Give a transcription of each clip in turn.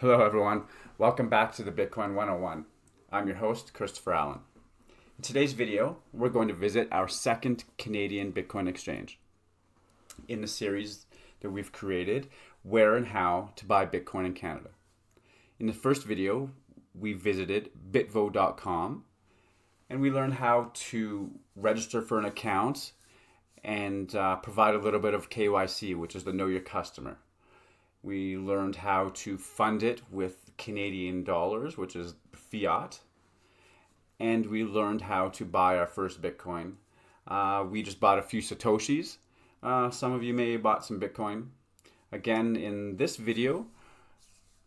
Hello, everyone. Welcome back to the Bitcoin 101. I'm your host, Christopher Allen. In today's video, we're going to visit our second Canadian Bitcoin exchange in the series that we've created, Where and How to Buy Bitcoin in Canada. In the first video, we visited bitvo.com and we learned how to register for an account and provide a little bit of KYC, which is the Know Your Customer. We learned how to fund it with Canadian dollars, which is fiat. And we learned how to buy our first Bitcoin. We just bought a few Satoshis. Some of you may have bought some Bitcoin. Again, in this video,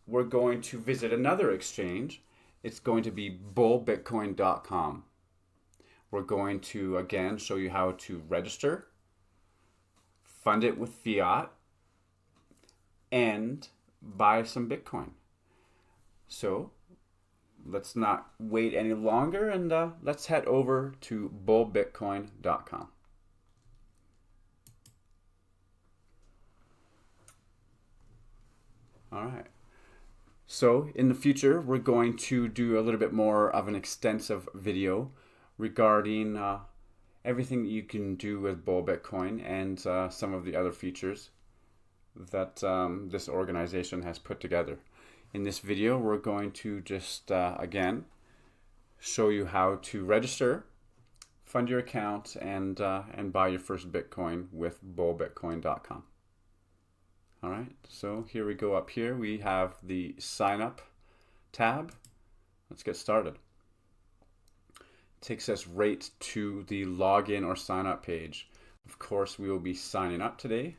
we're going to visit another exchange. It's going to be bullbitcoin.com. We're going to, again, show you how to register, fund it with fiat, and buy some Bitcoin. So let's not wait any longer and let's head over to bullbitcoin.com. All right. So in the future, we're going to do a little bit more of an extensive video regarding everything that you can do with Bull Bitcoin and some of the other features that this organization has put together. In this video, we're going to just, again, show you how to register, fund your account, and buy your first Bitcoin with bullbitcoin.com. All right, so here we go. Up here, we have the Sign Up tab. Let's get started. It takes us right to the login or sign up page. Of course, we will be signing up today,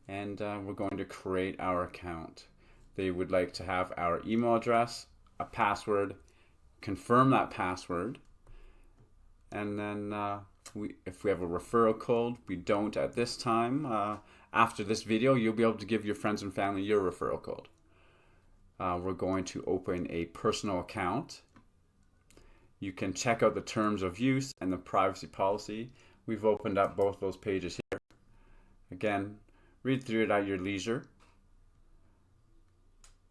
and we're going to create our account. They would like to have our email address, a password, confirm that password, and then if we have a referral code, we don't at this time. After this video, you'll be able to give your friends and family your referral code. We're going to open a personal account. You can check out the terms of use and the privacy policy. We've opened up both those pages here. Again, read through it at your leisure.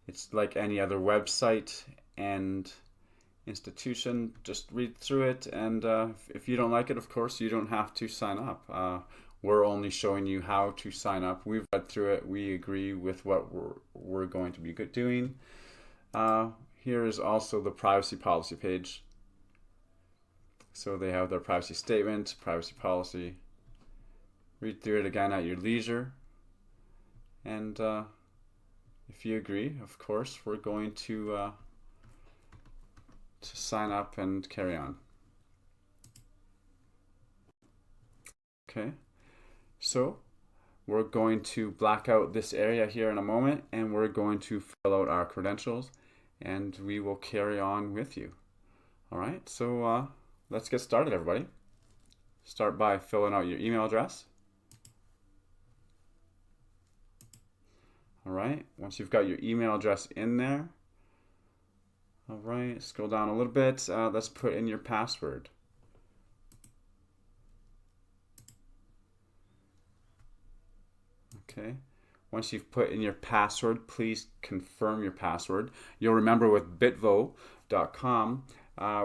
It's like any other website and institution. Just read through it, and if you don't like it, of course, you don't have to sign up. We're only showing you how to sign up. We've read through it. We agree with what we're going to be doing. Here is also the privacy policy page. So they have their privacy statement, privacy policy. Read through it again at your leisure. And if you agree, of course, we're going to sign up and carry on. Okay, so we're going to black out this area here in a moment, and we're going to fill out our credentials, and we will carry on with you. All right, so let's get started, everybody. Start by filling out your email address. All right, once you've got your email address in there, all right, scroll down a little bit. Let's put in your password. Okay, once you've put in your password, please confirm your password. You'll remember with bitvo.com,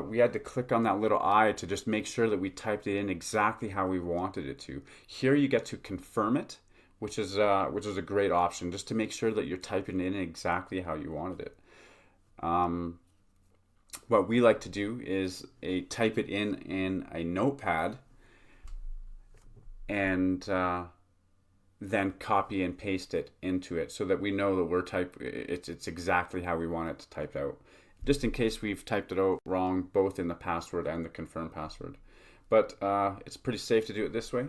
we had to click on that little I to just make sure that we typed it in exactly how we wanted it to. Here you get to confirm it, which is a great option, just to make sure that you're typing in exactly how you wanted it. What we like to do is type it in a notepad and then copy and paste it into it so that we know that it's exactly how we want it to type out. Just in case we've typed it out wrong, both in the password and the confirm password. But it's pretty safe to do it this way.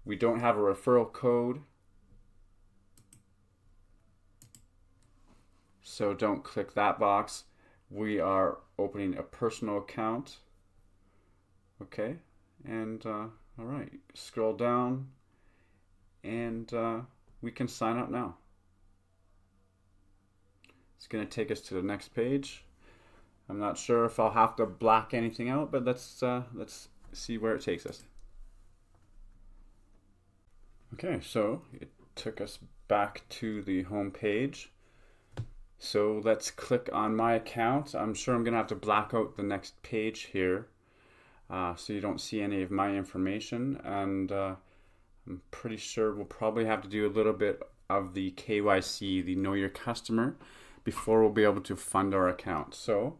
We don't have a referral code, so don't click that box. We are opening a personal account. Okay, and all right, scroll down, and we can sign up now. It's going to take us to the next page. I'm not sure if I'll have to black anything out, but let's see where it takes us. Okay, so it took us back to the home page. So let's click on my account. I'm sure I'm gonna have to black out the next page here so you don't see any of my information, and I'm pretty sure we'll probably have to do a little bit of the KYC, the Know Your Customer, before we'll be able to fund our account. So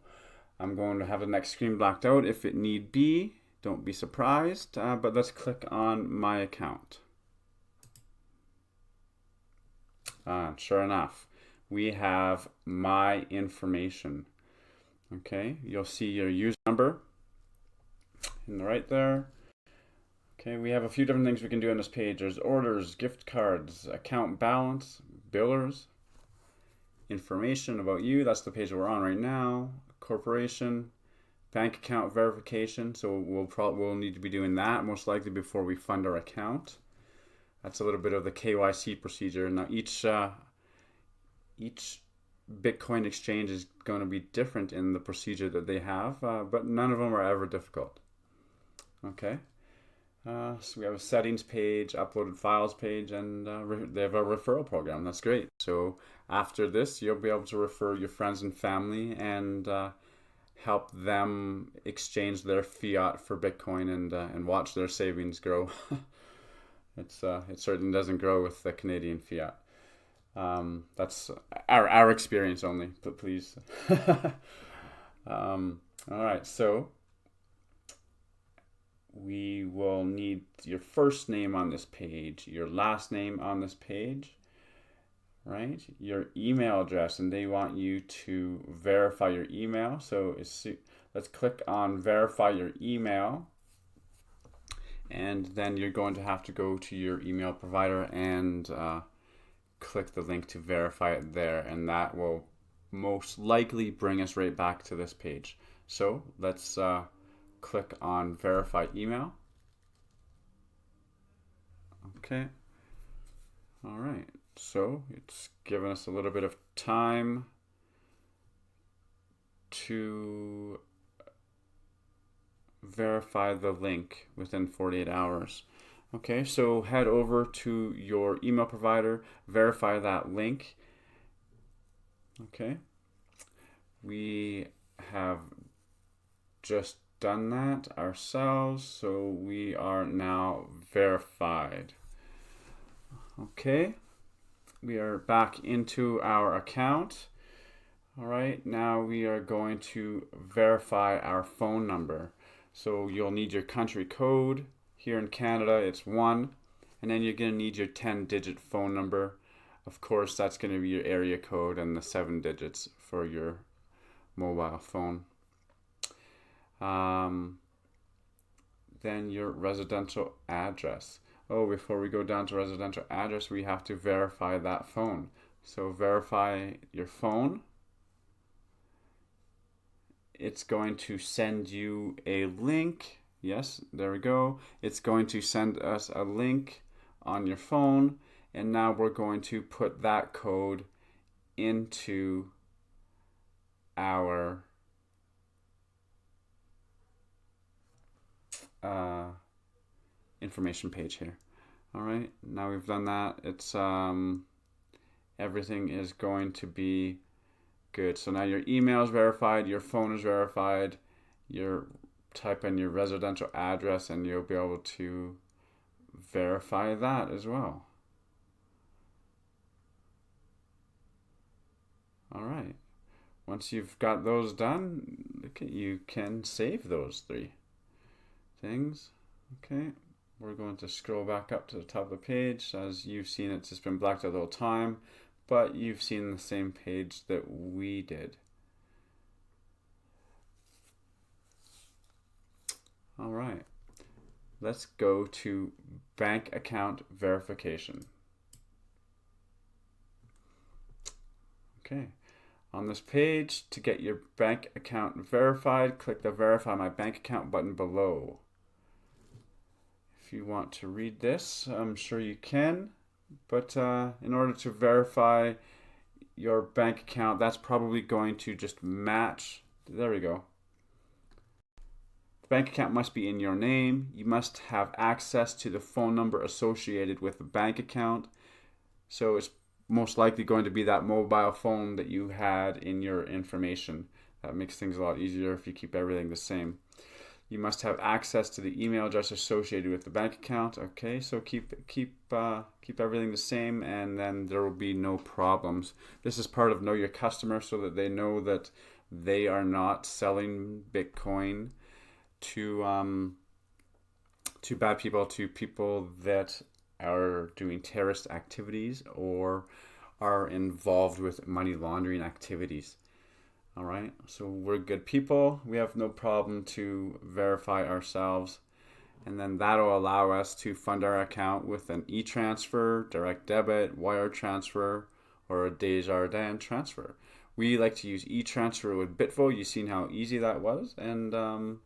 I'm going to have the next screen blacked out if it need be. Don't be surprised, but let's click on my account. Sure enough, we have my information. Okay, you'll see your user number in the right there. Okay, we have a few different things we can do on this page. There's orders, gift cards, account balance, billers, information about you. That's the page that we're on right now. Corporation, bank account verification. So we'll need to be doing that most likely before we fund our account. That's a little bit of the KYC procedure. Now each Bitcoin exchange is going to be different in the procedure that they have, but none of them are ever difficult. Okay. So we have a settings page, uploaded files page, and they have a referral program. That's great. So after this, you'll be able to refer your friends and family and help them exchange their fiat for Bitcoin and watch their savings grow. It certainly doesn't grow with the Canadian fiat. That's our experience only, but please. All right, so we will need your first name on this page, your last name on this page, right? Your email address, and they want you to verify your email. So let's click on verify your email, and then you're going to have to go to your email provider and click the link to verify it there, and that will most likely bring us right back to this page. So let's click on verify email. Okay. All right. So it's given us a little bit of time to verify the link within 48 hours. Okay, so head over to your email provider, verify that link. Okay, we have just done that ourselves, so we are now verified. Okay, we are back into our account. All right, now we are going to verify our phone number. So you'll need your country code. Here in Canada, it's 1, and then you're going to need your 10-digit phone number. Of course, that's going to be your area code and the 7 digits for your mobile phone. Then your residential address. Oh, before we go down to residential address, we have to verify that phone. So verify your phone. It's going to send you a link. Yes, there we go. It's going to send us a link on your phone, and now we're going to put that code into our information page here. All right, now we've done that. It's everything is going to be good. So now your email is verified, your phone is verified, your type in your residential address, and you'll be able to verify that as well. All right. Once you've got those done, you can save those 3 things. Okay. We're going to scroll back up to the top of the page. As you've seen, it's just been blacked out the whole time, but you've seen the same page that we did. All right, let's go to bank account verification. Okay, on this page, to get your bank account verified, click the Verify My Bank Account button below. If you want to read this, I'm sure you can, but in order to verify your bank account, that's probably going to just match. There we go. The bank account must be in your name. You must have access to the phone number associated with the bank account. So it's most likely going to be that mobile phone that you had in your information. That makes things a lot easier if you keep everything the same. You must have access to the email address associated with the bank account. Okay, so keep everything the same, and then there will be no problems. This is part of Know Your Customer, so that they know that they are not selling Bitcoin to bad people, to people that are doing terrorist activities or are involved with money laundering activities. All right, so we're good people. We have no problem to verify ourselves. And then that'll allow us to fund our account with an e-transfer, direct debit, wire transfer, or a Desjardins transfer. We like to use e-transfer with Bitvo. You've seen how easy that was. And there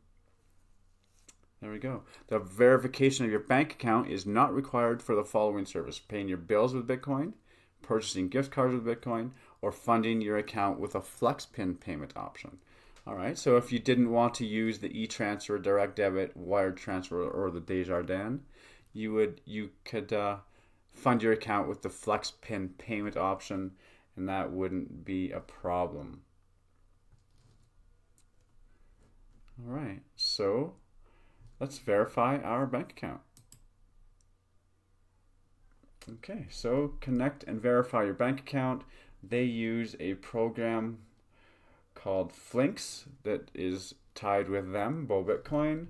we go. The verification of your bank account is not required for the following service: paying your bills with Bitcoin, purchasing gift cards with Bitcoin, or funding your account with a FlexPin payment option. All right, so if you didn't want to use the e-transfer, direct debit, wire transfer, or the Desjardins, you could fund your account with the FlexPin payment option, and that wouldn't be a problem. All right, so let's verify our bank account. Okay, so connect and verify your bank account. They use a program called Flinks that is tied with them, BoBitcoin.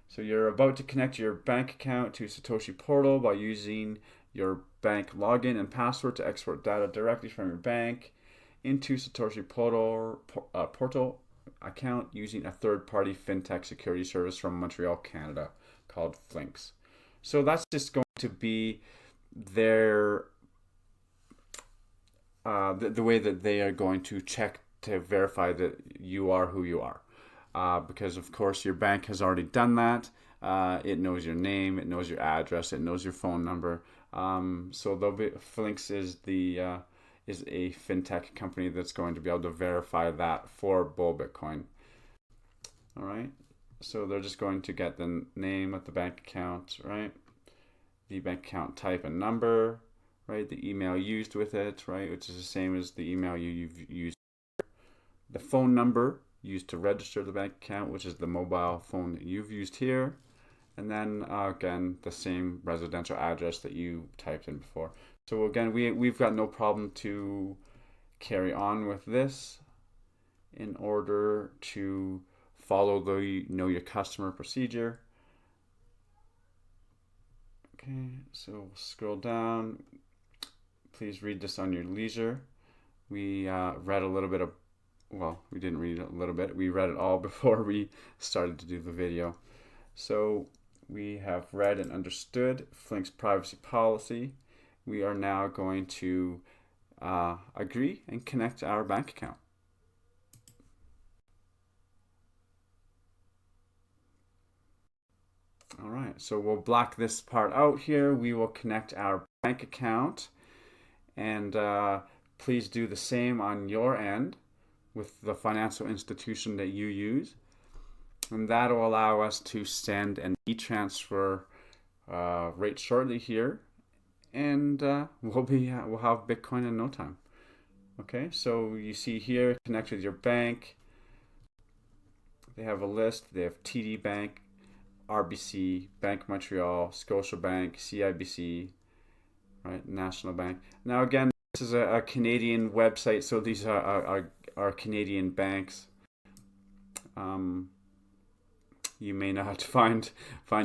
So you're about to connect your bank account to Satoshi Portal by using your bank login and password to export data directly from your bank into Satoshi Portal account using a third-party fintech security service from Montreal, Canada called Flinks. So that's just going to be their the way that they are going to check to verify that you are who you are. Because of course your bank has already done that. It knows your name, it knows your address, it knows your phone number. So Flinks is a fintech company that's going to be able to verify that for BoBitcoin. All right. So they're just going to get the name of the bank account, right? The bank account type and number, right? The email used with it, right? Which is the same as the email you've used. The phone number used to register the bank account, which is the mobile phone that you've used here. And then again, the same residential address that you typed in before. So again, we've got no problem to carry on with this in order to follow the Know Your Customer procedure. Okay, so we'll scroll down. Please read this on your leisure. We read a little bit of, well, we didn't read it a little bit. We read it all before we started to do the video. So we have read and understood Flink's privacy policy. We are now going to agree and connect our bank account. All right, so we'll block this part out here. We will connect our bank account, and please do the same on your end with the financial institution that you use. And that'll allow us to send an e-transfer right shortly here, and we'll have Bitcoin in no time. Okay, so you see here, connect with your bank. They have a list. They have TD Bank, RBC, Bank Montreal, Scotiabank, CIBC, right, National Bank. Now again, this is a Canadian website, so these are Canadian banks. You may not find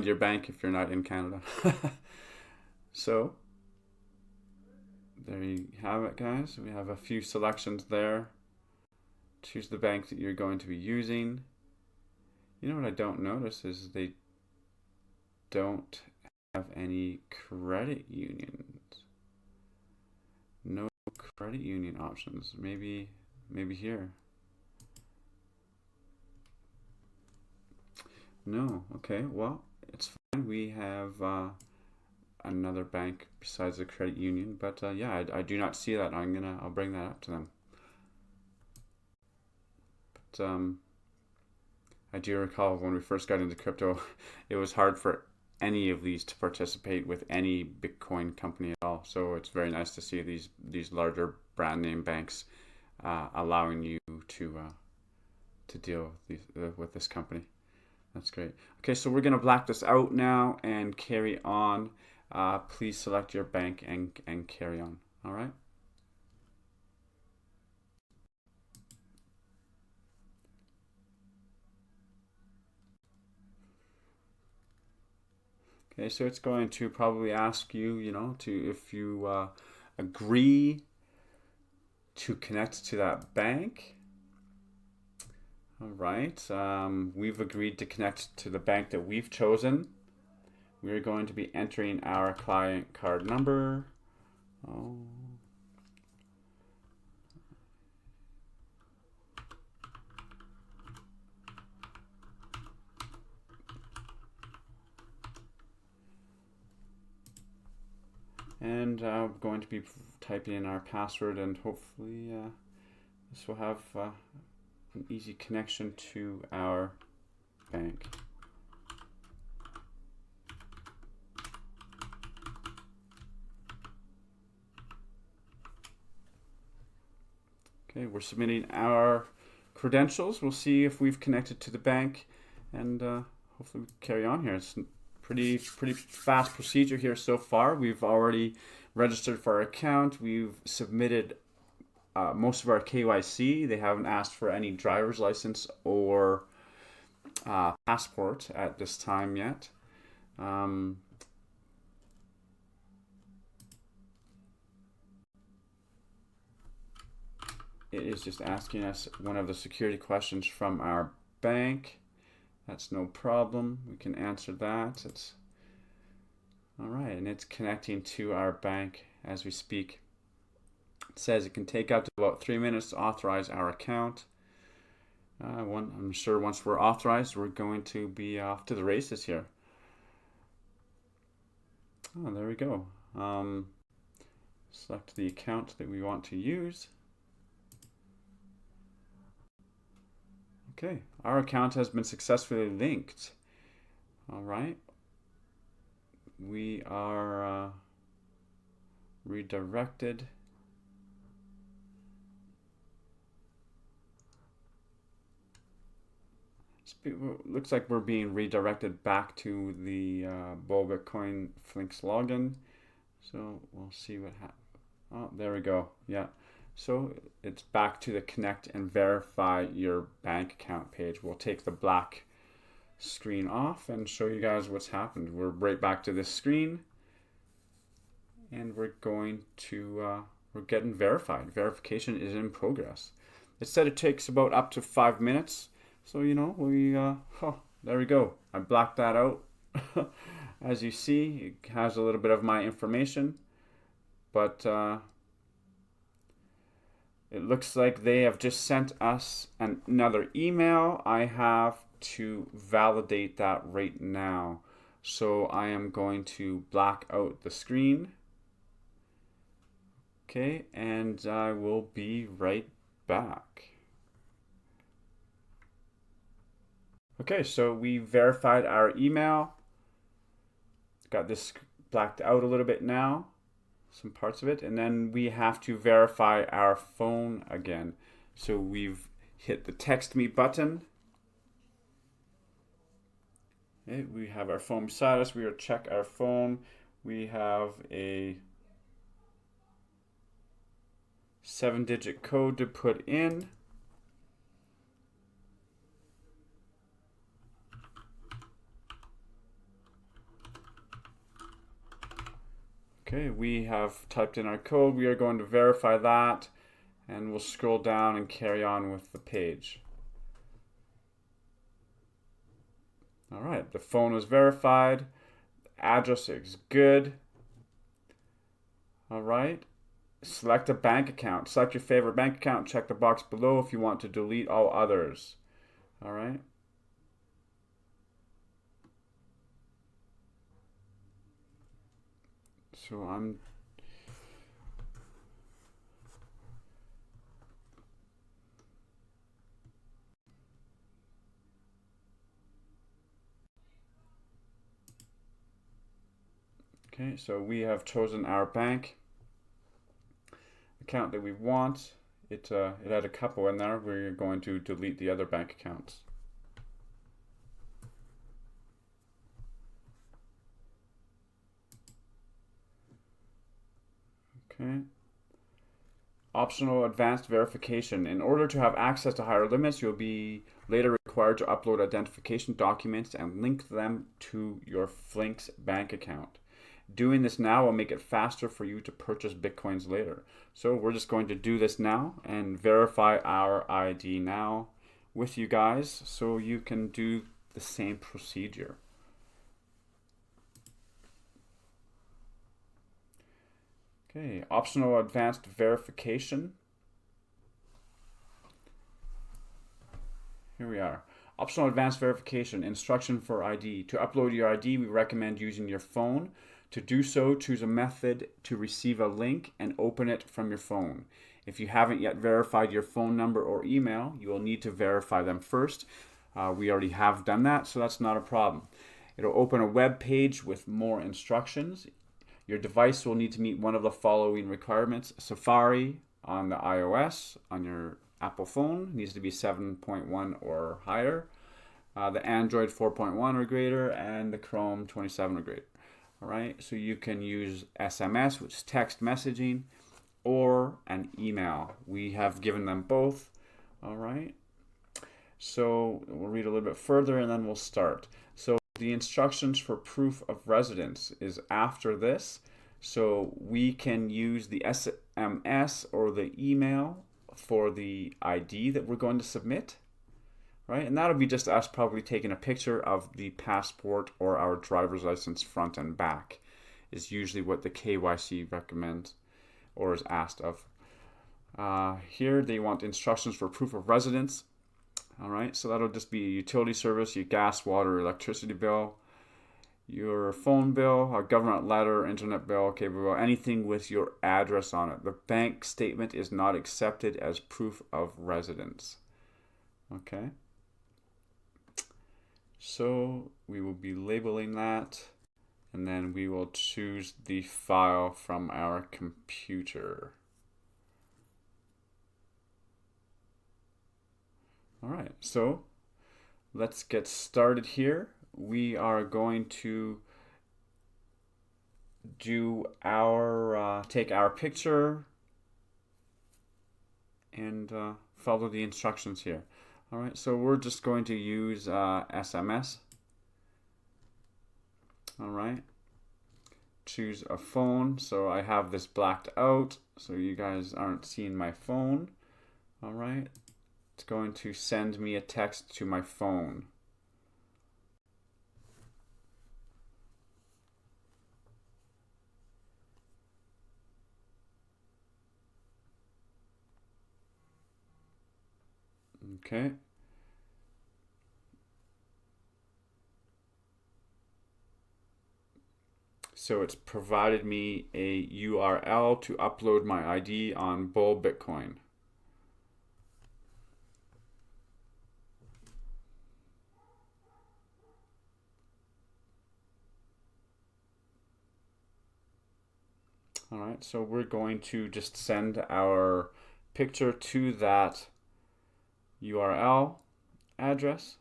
your bank if you're not in Canada. So there you have it, guys. We have a few selections there. Choose the bank that you're going to be using. You know what I don't notice is they don't have any credit unions. No credit union options. Maybe here. No. Okay. Well, it's fine. We have another bank besides the credit union, but yeah, I do not see that. I'll bring that up to them. But I do recall when we first got into crypto, it was hard for any of these to participate with any Bitcoin company at all. well. So it's very nice to see these larger brand name banks allowing you to deal with this company. That's great. Okay, so we're gonna black this out now and carry on. Please select your bank and carry on. All right. Okay, so it's going to probably ask you, to if you agree to connect to that bank. All right, we've agreed to connect to the bank that we've chosen. We're going to be entering our client card number. Oh. And we're going to be typing in our password, and hopefully this will have an easy connection to our bank. Okay, we're submitting our credentials. We'll see if we've connected to the bank, and hopefully we carry on here. It's pretty fast procedure here so far. We've already registered for our account. We've submitted most of our KYC. They haven't asked for any driver's license or passport at this time yet. It is just asking us one of the security questions from our bank. That's no problem. We can answer that. It's all right, and it's connecting to our bank as we speak. It says it can take up to about 3 minutes to authorize our account. I'm sure once we're authorized, we're going to be off to the races here. Oh, there we go. Select the account that we want to use. Okay, our account has been successfully linked. All right. We are redirected. Looks like we're being redirected back to the BullBitcoin Flinks login. So we'll see what happens. Oh, there we go. Yeah. So it's back to the connect and verify your bank account page. We'll take the black screen off and show you guys what's happened. We're right back to this screen, and we're going to we're getting verified. Verification is in progress. It said it takes about up to 5 minutes. So we there we go. I blacked that out. As you see, it has a little bit of my information, but it looks like they have just sent us another email. I have to validate that right now. So I am going to black out the screen. Okay, and I will be right back. Okay, so we verified our email. Got this blacked out a little bit now, some parts of it, and then we have to verify our phone again. So we've hit the text me button. Okay, we have our phone beside us. We will check our phone. We have a 7-digit code to put in. Okay, we have typed in our code. We are going to verify that, and we'll scroll down and carry on with the page. All right, the phone is verified. The address is good. All right, select a bank account. Select your favorite bank account. Check the box below if you want to delete all others. All right. So I'm Okay, so we have chosen our bank account that we want. It had a couple in there. We're going to delete the other bank accounts. Okay. Optional advanced verification. In order to have access to higher limits, you'll be later required to upload identification documents and link them to your Flinks bank account. Doing this now will make it faster for you to purchase Bitcoins later. So we're just going to do this now and verify our ID now with you guys so you can do the same procedure. Okay, optional advanced verification. Here we are. Optional advanced verification, instruction for ID. To upload your ID, we recommend using your phone. To do so, choose a method to receive a link and open it from your phone. If you haven't yet verified your phone number or email, you will need to verify them first. We already have done that, so that's not a problem. It'll open a web page with more instructions. Your device will need to meet one of the following requirements. Safari on the iOS, on your Apple phone, needs to be 7.1 or higher. The Android 4.1 or greater, and the Chrome 27 or greater. All right, so you can use SMS, which is text messaging, or an email. We have given them both. All right, so we'll read a little bit further and then we'll start. So the instructions for proof of residence is after this. So we can use the SMS or the email for the ID that we're going to submit, right? And that'll be just us probably taking a picture of the passport or our driver's license front and back is usually what the KYC recommends or is asked of. Here they want instructions for proof of residence. All right, so that'll just be a utility service, your gas, water, electricity bill, your phone bill, a government letter, internet bill, cable bill, anything with your address on it. The bank statement is not accepted as proof of residence. Okay. So we will be labeling that, and then we will choose the file from our computer. All right, so let's get started here. We are going to do our take our picture and follow the instructions here. All right, so we're just going to use SMS. All right, choose a phone. So I have this blacked out so you guys aren't seeing my phone. All right, it's going to send me a text to my phone. Okay. So it's provided me a URL to upload my ID on Bull Bitcoin. All right, so we're going to just send our picture to that URL address.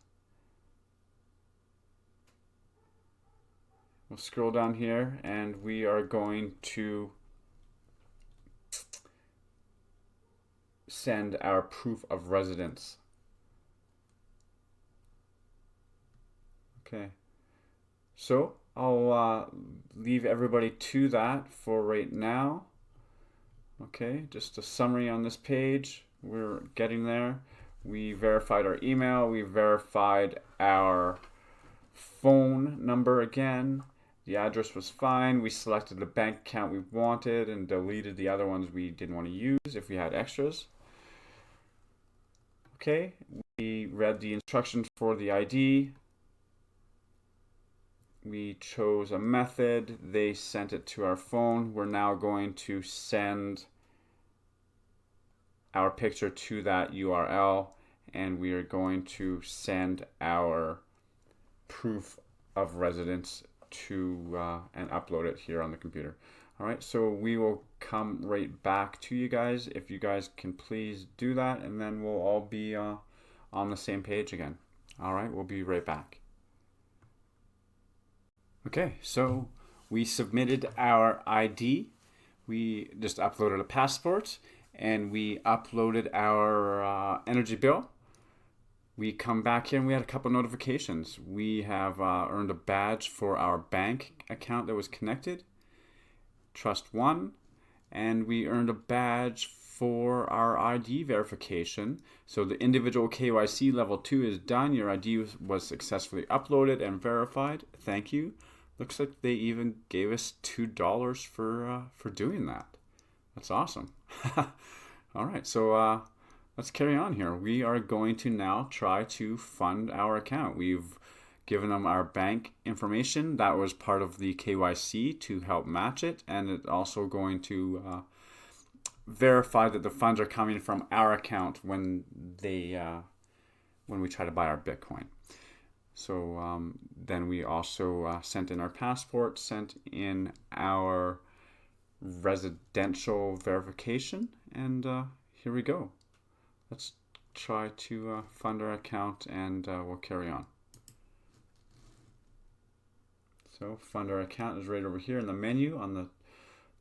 We'll scroll down here and we are going to send our proof of residence. Okay, so I'll leave everybody to that for right now. Okay, just a summary on this page. We're getting there. We verified our email. We verified our phone number again. The address was fine. We selected the bank account we wanted and deleted the other ones we didn't want to use if we had extras. Okay, we read the instructions for the ID. We chose a method. They sent it to our phone. We're now going to send our picture to that URL, and we are going to send our proof of residence to and upload it here on the computer. All right, so we will come right back to you guys if you guys can please do that, and then we'll all be on the same page again. All right, we'll be right back. Okay, so we submitted our ID. We just uploaded a passport, and we uploaded our energy bill. We come back here and we had a couple notifications. We have earned a badge for our bank account that was connected, Trust One, and we earned a badge for our ID verification. So the individual KYC level 2 is done. Your ID was successfully uploaded and verified. Thank you. Looks like they even gave us $2 for doing that. That's awesome. All right, so let's carry on here. We are going to now try to fund our account. We've given them our bank information. That was part of the KYC to help match it, and it's also going to verify that the funds are coming from our account when we try to buy our Bitcoin. So then we also sent in our passport, sent in our residential verification, and here we go. Let's try to fund our account, and we'll carry on. So fund our account is right over here in the menu on the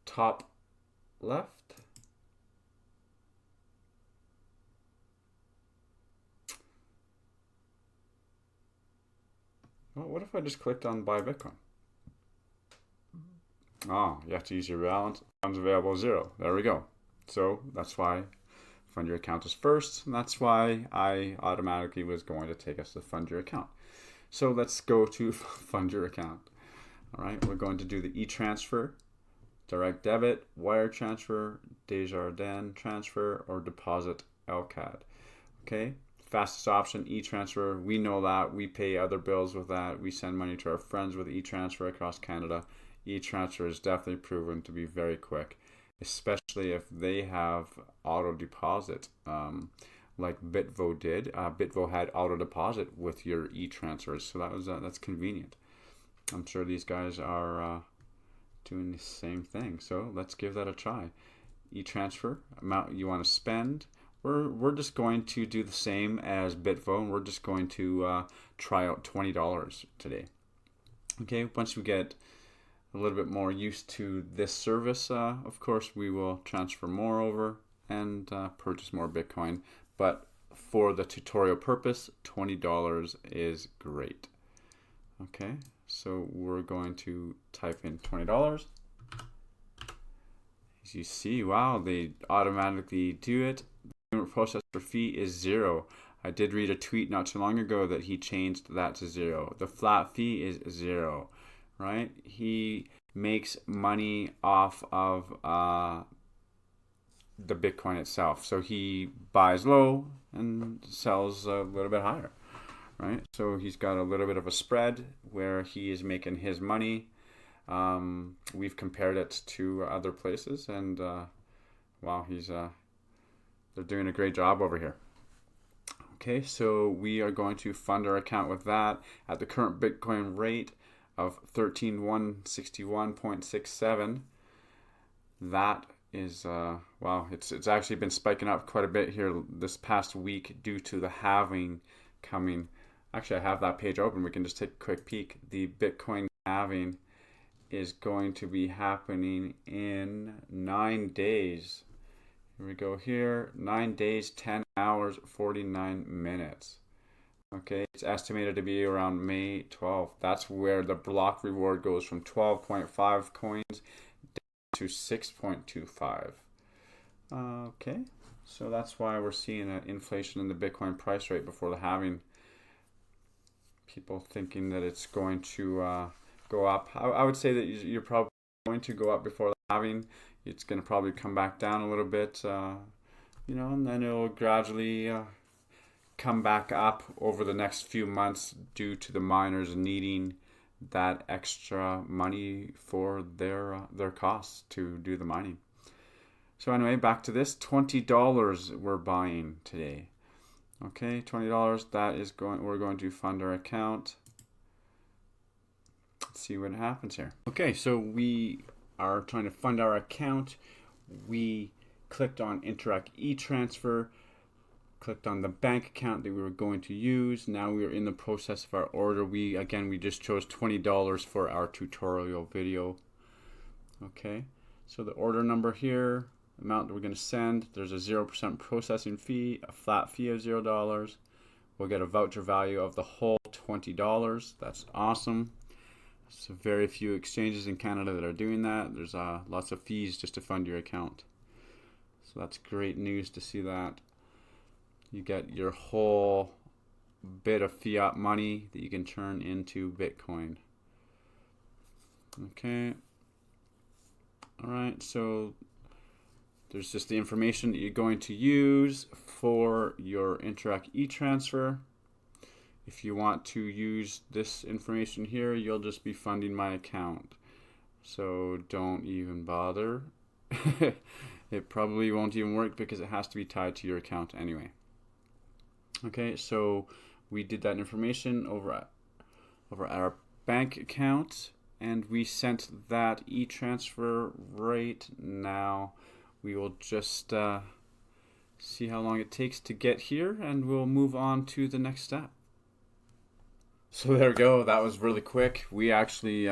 top left. Well, what if I just clicked on buy Bitcoin? Oh, you have to use your balance. Funds available 0. There we go. So that's why fund your account is first. And that's why I automatically was going to take us to fund your account. So let's go to fund your account. All right, we're going to do the e-transfer, direct debit, wire transfer, Desjardins transfer, or deposit LCAD. Okay, fastest option, e-transfer. We know that. We pay other bills with that. We send money to our friends with e-transfer across Canada. E-transfer is definitely proven to be very quick, especially if they have auto deposit, like Bitvo did. Bitvo had auto deposit with your e-transfers, so that's convenient. I'm sure these guys are doing the same thing. So let's give that a try. E-transfer amount you want to spend. We're just going to do the same as Bitvo, and we're just going to try out $20 today. Okay, once we get a little bit more used to this service, of course we will transfer more over and purchase more Bitcoin. But for the tutorial purpose, $20 is great. Okay, so we're going to type in $20. As you see, wow, they automatically do it. The processor fee is 0. I did read a tweet not too long ago that he changed that to 0. The flat fee is 0, right? He makes money off of the Bitcoin itself. So he buys low and sells a little bit higher, right? So he's got a little bit of a spread where he is making his money. We've compared it to other places, and wow, they're doing a great job over here. Okay, so we are going to fund our account with that at the current Bitcoin rate of 13,161.67. That is wow, it's actually been spiking up quite a bit here this past week due to the halving coming. Actually, I have that page open. We can just take a quick peek. The Bitcoin halving is going to be happening in 9 days. Here we go here. 9 days, 10 hours, 49 minutes. Okay, it's estimated to be around May 12th. That's where the block reward goes from 12.5 coins down to 6.25. Okay, so that's why we're seeing an inflation in the Bitcoin price rate before the halving. People thinking that it's going to go up. I would say that you're probably going to go up before the halving. It's going to probably come back down a little bit, and then it'll gradually come back up over the next few months due to the miners needing that extra money for their costs to do the mining. So anyway, back to this. $20 we're buying today. Okay, $20. We're going to fund our account. see what happens here. Okay, so we are trying to fund our account. We clicked on Interac e-transfer, clicked on the bank account that we were going to use. Now we are in the process of our order. We just chose $20 for our tutorial video. Okay, so the order number here, amount that we're going to send, there's a 0% processing fee, a flat fee of $0. We'll get a voucher value of the whole $20. That's awesome. So very few exchanges in Canada that are doing that. There's lots of fees just to fund your account. So that's great news to see that. You get your whole bit of fiat money that you can turn into Bitcoin. Okay. All right, so there's just the information that you're going to use for your Interac e-transfer. If you want to use this information here, you'll just be funding my account. So don't even bother. It probably won't even work because it has to be tied to your account anyway. Okay, so we did that information over our bank account, and we sent that e-transfer right now. We will just see how long it takes to get here, and we'll move on to the next step. So there we go. That was really quick. We actually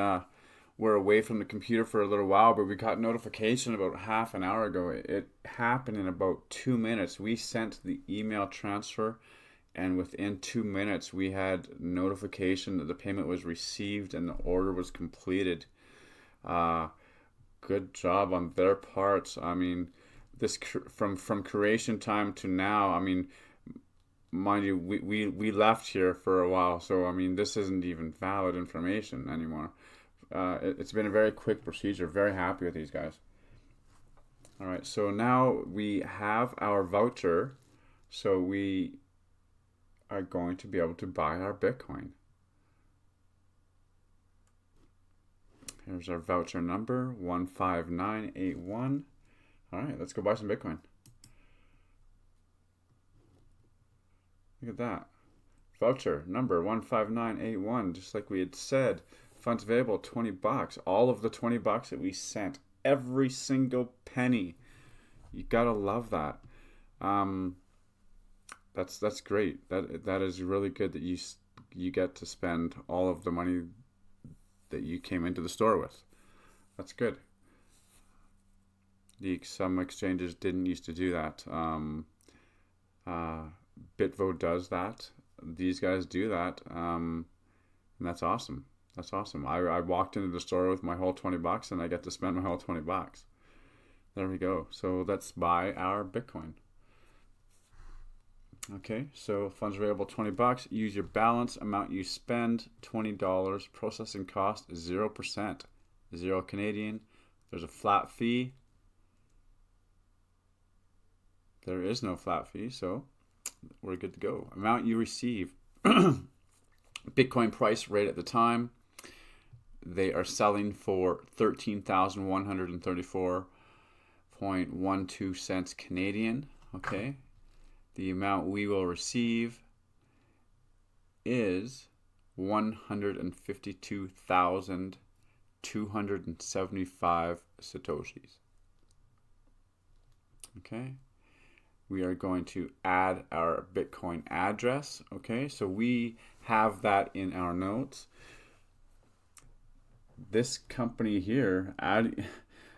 were away from the computer for a little while, but we got notification about half an hour ago. It happened in about 2 minutes. We sent the email transfer, and within 2 minutes we had notification that the payment was received and the order was completed. Good job on their parts. I mean, this from creation time to now, I mean, mind you, we left here for a while, so I mean, this isn't even valid information anymore. It's been a very quick procedure. Very happy with these guys. All right, so now we have our voucher, so we are going to be able to buy our Bitcoin. Here's our voucher number, 15981. All right, let's go buy some Bitcoin. Look at that. Voucher number 15981, just like we had said. Funds available, $20. All of the $20 that we sent, every single penny. You gotta love that. That's great. That is really good that you get to spend all of the money that you came into the store with. That's good. Some exchanges didn't used to do that. Bitvo does that. These guys do that, and that's awesome. That's awesome. I walked into the store with my whole $20 and I get to spend my whole $20. There we go. So let's buy our Bitcoin. Okay, so funds available $20. Use your balance, amount you spend $20. Processing cost 0%, 0 Canadian. There's a flat fee. There is no flat fee, so we're good to go. Amount you receive. Bitcoin price right at the time. They are selling for 13,134.12 cents Canadian. Okay. The amount we will receive is 152,275 Satoshis. Okay. We are going to add our Bitcoin address. Okay. So we have that in our notes. This company here,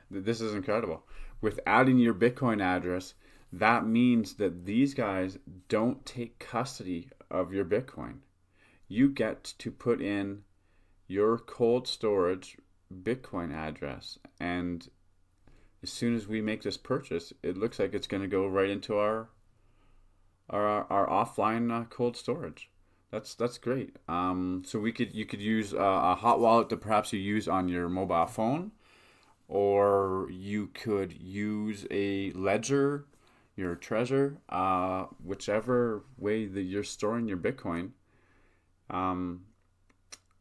this is incredible. With adding your Bitcoin address, that means that these guys don't take custody of your Bitcoin. You get to put in your cold storage Bitcoin address, and as soon as we make this purchase, it looks like it's going to go right into our offline cold storage. That's great. So you could use a hot wallet that perhaps you use on your mobile phone, or you could use a ledger, your Trezor, whichever way that you're storing your Bitcoin.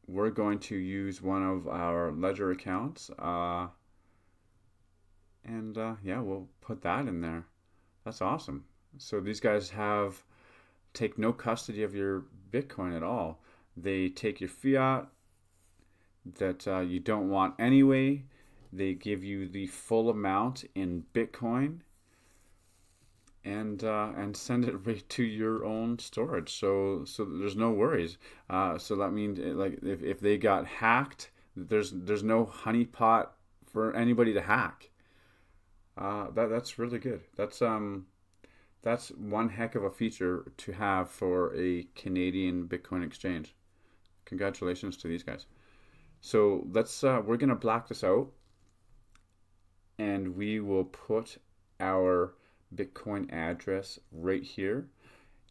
We're going to use one of our ledger accounts, and we'll put that in there. That's awesome. So these guys take no custody of your Bitcoin at all. They take your fiat, that you don't want anyway. They give you the full amount in Bitcoin and send it right to your own storage. So there's no worries. So that means like if they got hacked, there's no honeypot for anybody to hack. That's really good. That's one heck of a feature to have for a Canadian Bitcoin exchange. Congratulations to these guys. So we're gonna black this out, and we will put our Bitcoin address right here.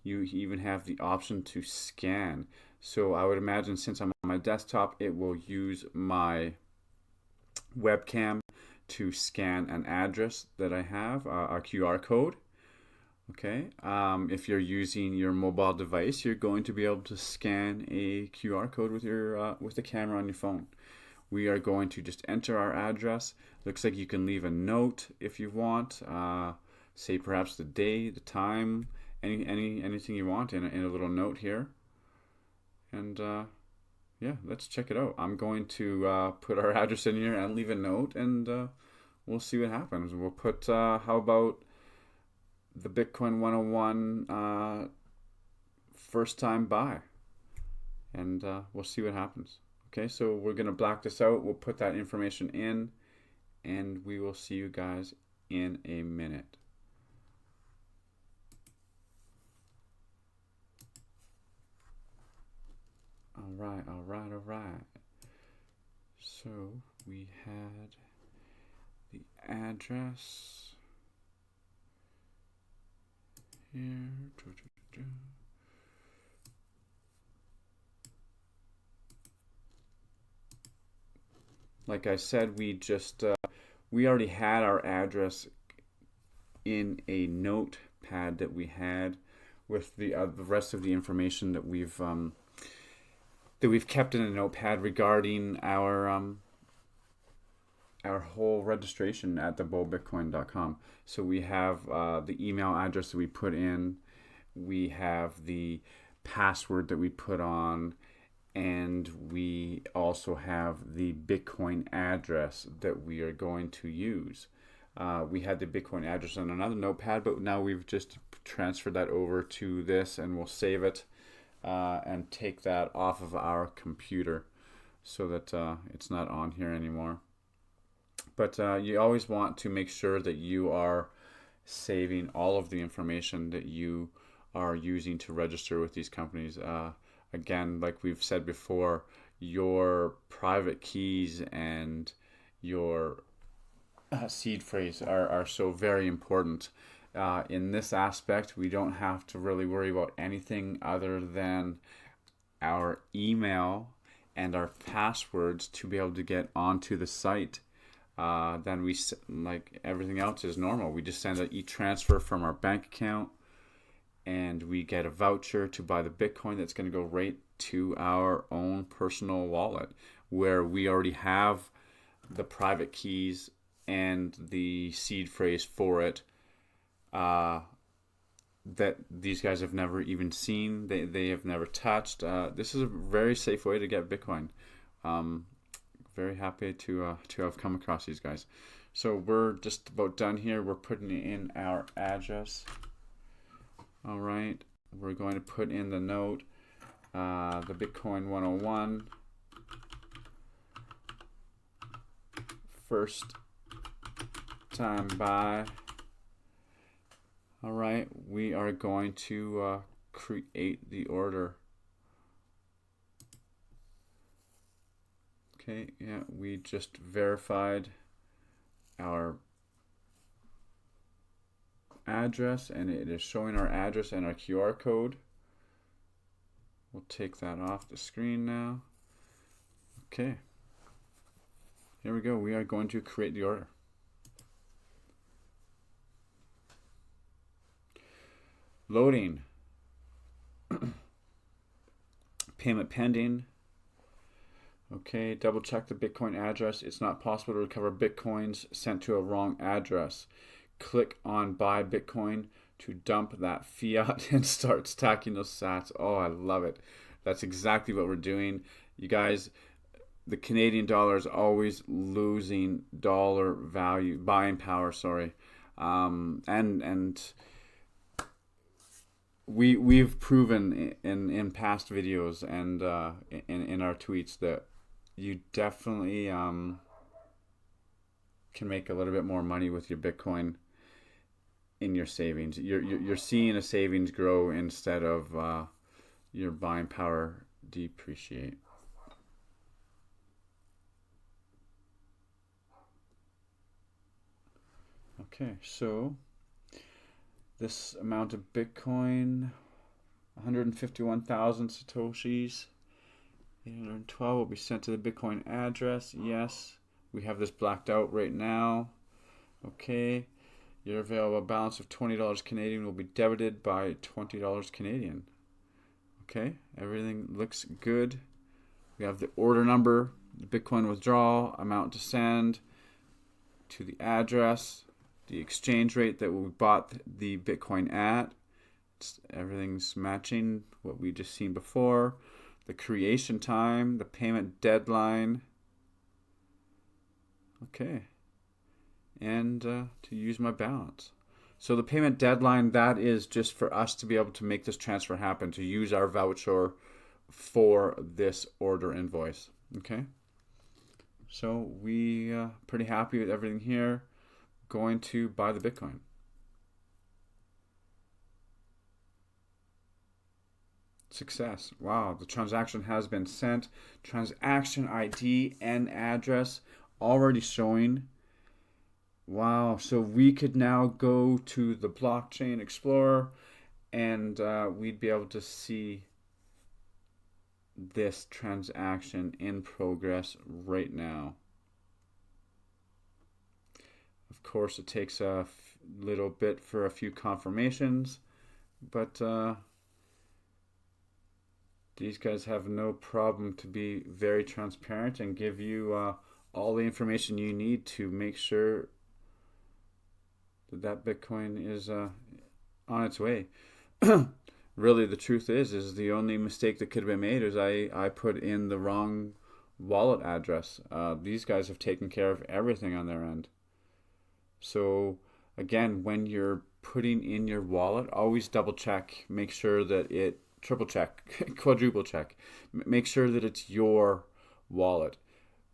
You even have the option to scan. So I would imagine since I'm on my desktop, it will use my webcam to scan an address that I have, a QR code. Okay. If you're using your mobile device, you're going to be able to scan a QR code with your with the camera on your phone. We are going to just enter our address. Looks like you can leave a note if you want. Say perhaps the day, the time, anything you want in a little note here. And yeah, let's check it out. I'm going to put our address in here and leave a note, and we'll see what happens. We'll put how about the Bitcoin 101 first time buy, and we'll see what happens. Okay, so we're gonna black this out. We'll put that information in, and we will see you guys in a minute. All right. So we had the address here. Like I said, we already had our address in a notepad that we had with the rest of the information that we've kept in a notepad regarding our whole registration at thebulbitcoin.com. So we have the email address that we put in, we have the password that we put on, and we also have the Bitcoin address that we are going to use. We had the Bitcoin address on another notepad, but now we've just transferred that over to this, and we'll save it and take that off of our computer so that it's not on here anymore. But you always want to make sure that you are saving all of the information that you are using to register with these companies. Again, like we've said before, your private keys and your seed phrase are so very important. In this aspect, we don't have to really worry about anything other than our email and our passwords to be able to get onto the site. Then like everything else is normal. We just send an e-transfer from our bank account, and we get a voucher to buy the Bitcoin that's going to go right to our own personal wallet, where we already have the private keys and the seed phrase for it, that these guys have never even seen. They have never touched. This is a very safe way to get Bitcoin. Very happy to have come across these guys. So we're just about done here. We're putting in our address. All right, we're going to put in the note, the Bitcoin 101, first time buy. All right, we are going to create the order. Okay, yeah, we just verified our address, and it is showing our address and our QR code. We'll take that off the screen now. Okay, here we go. We are going to create the order. Loading. Payment pending. Okay, double check the Bitcoin address. It's not possible to recover Bitcoins sent to a wrong address. Click on buy Bitcoin to dump that fiat and start stacking those sats. Oh, I love it. That's exactly what we're doing. You guys, the Canadian dollar is always losing dollar value, buying power. Sorry, and we've proven in past videos and in our tweets that you definitely can make a little bit more money with your Bitcoin in your savings. You're seeing a savings grow instead of your buying power depreciate. Okay, so this amount of Bitcoin, 151,000 Satoshis, 812 will be sent to the Bitcoin address. Yes, we have this blacked out right now. Okay, your available balance of $20 Canadian will be debited by $20 Canadian. Okay, everything looks good. We have the order number, the Bitcoin withdrawal, amount to send to the address, the exchange rate that we bought the Bitcoin at. Everything's matching what we just seen before. The creation time, the payment deadline. Okay. And to use my balance. So the payment deadline, that is just for us to be able to make this transfer happen, to use our voucher for this order invoice. Okay. So we pretty happy with everything here. Going to buy the Bitcoin. Success. Wow, the transaction has been sent. Transaction ID and address already showing. Wow, so we could now go to the Blockchain Explorer and we'd be able to see this transaction in progress right now. Of course, it takes a little bit for a few confirmations, but these guys have no problem to be very transparent and give you all the information you need to make sure that Bitcoin is on its way. Really, the truth is the only mistake that could have been made is I put in the wrong wallet address. These guys have taken care of everything on their end. So again, when you're putting in your wallet, always double check, make sure that it, triple check, quadruple check, make sure that it's your wallet.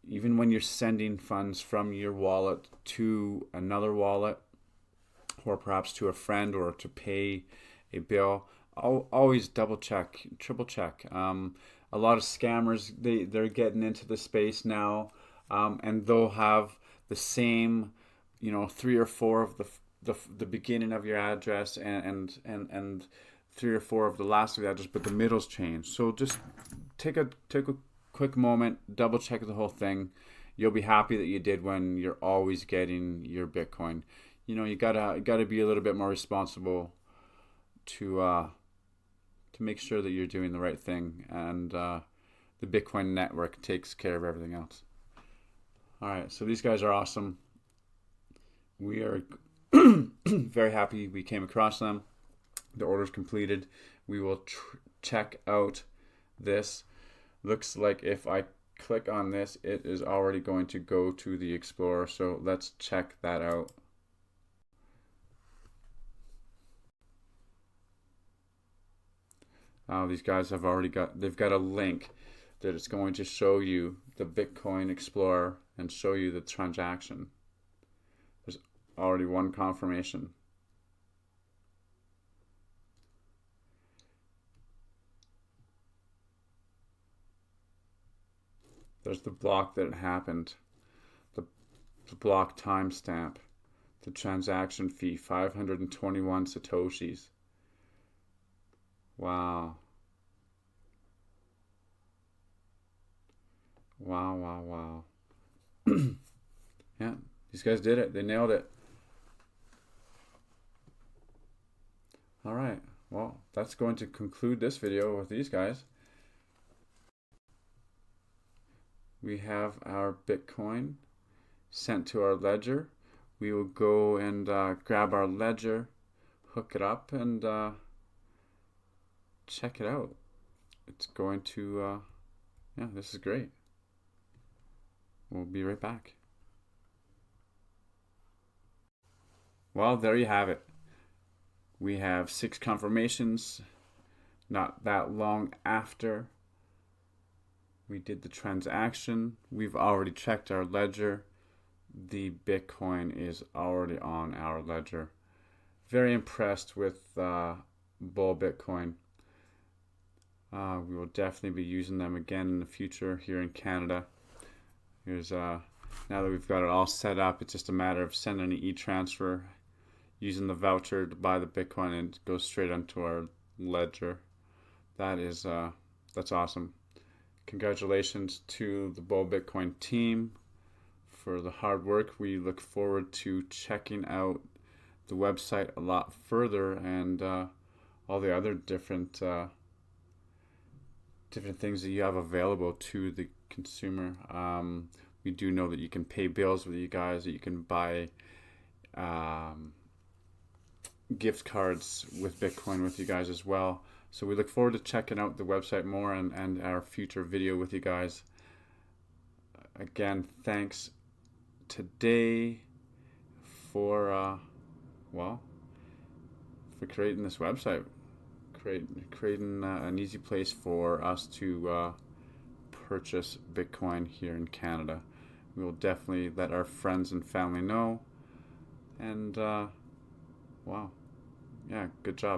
Even when you're sending funds from your wallet to another wallet, or perhaps to a friend, or to pay a bill, always double check, triple check. A lot of scammers, they're getting into the space now, and they'll have the same, 3 or 4 of the beginning of your address and 3 or 4 of the last of the address, but the middle's changed. So just take a quick moment, double check the whole thing. You'll be happy that you did when you're always getting your Bitcoin. You gotta be a little bit more responsible to make sure that you're doing the right thing, and the Bitcoin network takes care of everything else. All right, so these guys are awesome. We are very happy we came across them. The order's completed. We will check out this. Looks like if I click on this, it is already going to go to the Explorer. So let's check that out. These guys have already they've got a link that is going to show you the Bitcoin Explorer and show you the transaction. There's already one confirmation. There's the block that it happened, the block timestamp, the transaction fee, 521 Satoshis. Wow. Wow. Yeah, these guys did it. They nailed it. All right. Well, that's going to conclude this video with these guys. We have our Bitcoin sent to our ledger. We will go and grab our ledger, hook it up, and check it out. It's going to, yeah, this is great. we'll be right back. Well, there you have it. We have 6 confirmations not that long after we did the transaction. We've already checked our ledger. The Bitcoin is already on our ledger. Very impressed with Bull Bitcoin. We will definitely be using them again in the future here in Canada. Here's now that we've got it all set up, it's just a matter of sending an e-transfer, using the voucher to buy the Bitcoin, and it goes straight onto our ledger. That's awesome. Congratulations to the Bull Bitcoin team for the hard work. We look forward to checking out the website a lot further, and all the other different things that you have available to the consumer. We do know that you can pay bills with you guys, that you can buy gift cards with Bitcoin with you guys as well. So we look forward to checking out the website more and our future video with you guys. Again, thanks today for creating this website, creating an easy place for us to purchase Bitcoin here in Canada. We will definitely let our friends and family know. And wow, yeah, good job.